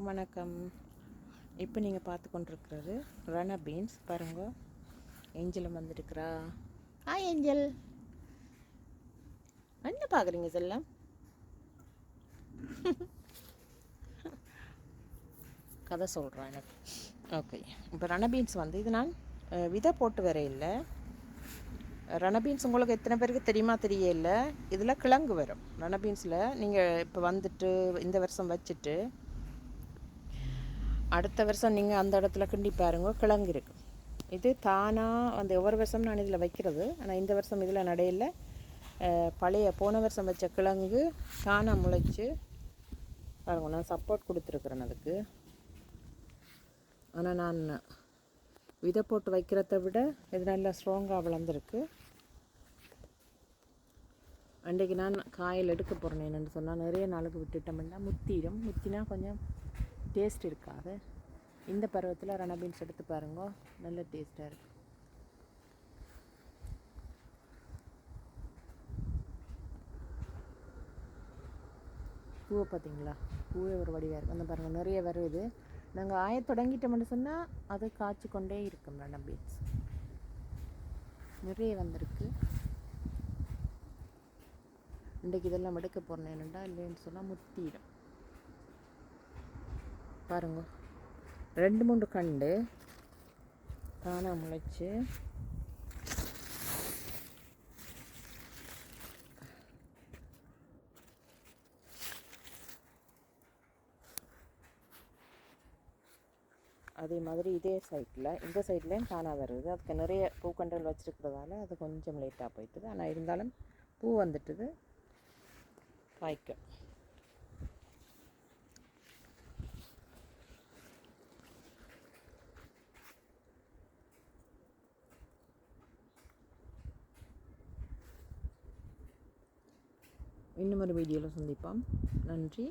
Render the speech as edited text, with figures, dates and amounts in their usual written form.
எல்லோருக்கும் வணக்கம். இப்போ நீங்கள் பார்த்து கொண்டிருக்கிறது ரண பீன்ஸ். பாருங்க, ஏஞ்சலும் வந்துருக்குறா. ஏஞ்சல், என்ன பார்க்குறீங்க செல்லம்? கதை சொல்கிறேன் எனக்கு. ஓகே, இப்போ ரண பீன்ஸ் இது நான் விதை போட்டு வர இல்லை. ரண பீன்ஸ் உங்களுக்கு எத்தனை பேருக்கு தெரியுமா தெரியல. இதில் கிழங்கு வரும். ரண பீன்ஸில் நீங்கள் இப்போ வந்துட்டு இந்த வருஷம் வச்சுட்டு அடுத்த வருஷம் நீங்கள் அந்த இடத்துல கிண்டி பாருங்க, கிழங்கு இருக்குது. இது தானாக ஒவ்வொரு வருஷம் நான் இதில் வைக்கிறது. ஆனால் இந்த வருஷம் இதில் நடையில் பழைய போன வருஷம் வச்ச கிழங்கு தானாக முளைச்சி பாருங்க. நான் சப்போர்ட் கொடுத்துருக்குறேன் அதுக்கு. ஆனால் நான் விதை போட்டு வைக்கிறத விட இது நல்லா ஸ்ட்ராங்காக வளர்ந்துருக்கு. அன்றைக்கு நான் காயில் எடுக்க போகிறேன். என்னென்னு சொன்னால் நிறைய நாளுக்கு விட்டுட்டோம்னா முத்திடும். முத்தினா கொஞ்சம் டேஸ்ட் இருக்காது. இந்த பருவத்தில் ரண பீன்ஸ் எடுத்து பாருங்க, நல்ல டேஸ்ட்டாக இருக்குது. பூவை பார்த்தீங்களா? பூவே ஒரு வடிவாக இருக்குது. அந்த பாருங்கள், நிறைய வருது. நாங்கள் ஆய தொடங்கிட்டோம்னு சொன்னால் அது காய்ச்சி கொண்டே இருக்கும். ரண பீன்ஸ் நிறைய வந்திருக்கு. இன்றைக்கு இதெல்லாம் எடுக்க போகிறேன். என்னென்னா இல்லைன்னு சொன்னால் முத்திடும். பாருங்க, 2-3 கண்டு தானாக முளைச்சி அதே மாதிரி இதே சைட்டில் இந்த சைட்லேயும் தானாக வருது. அதுக்கு நிறைய பூக்கண்டல் வச்சுருக்கிறதால அது கொஞ்சம் லேட்டாக போயிட்டுது. ஆனால் இருந்தாலும் பூ வந்துட்டுது, காய்க்கும். இன்னும் ஒரு வீடியோவில் சந்திப்போம். நன்றி.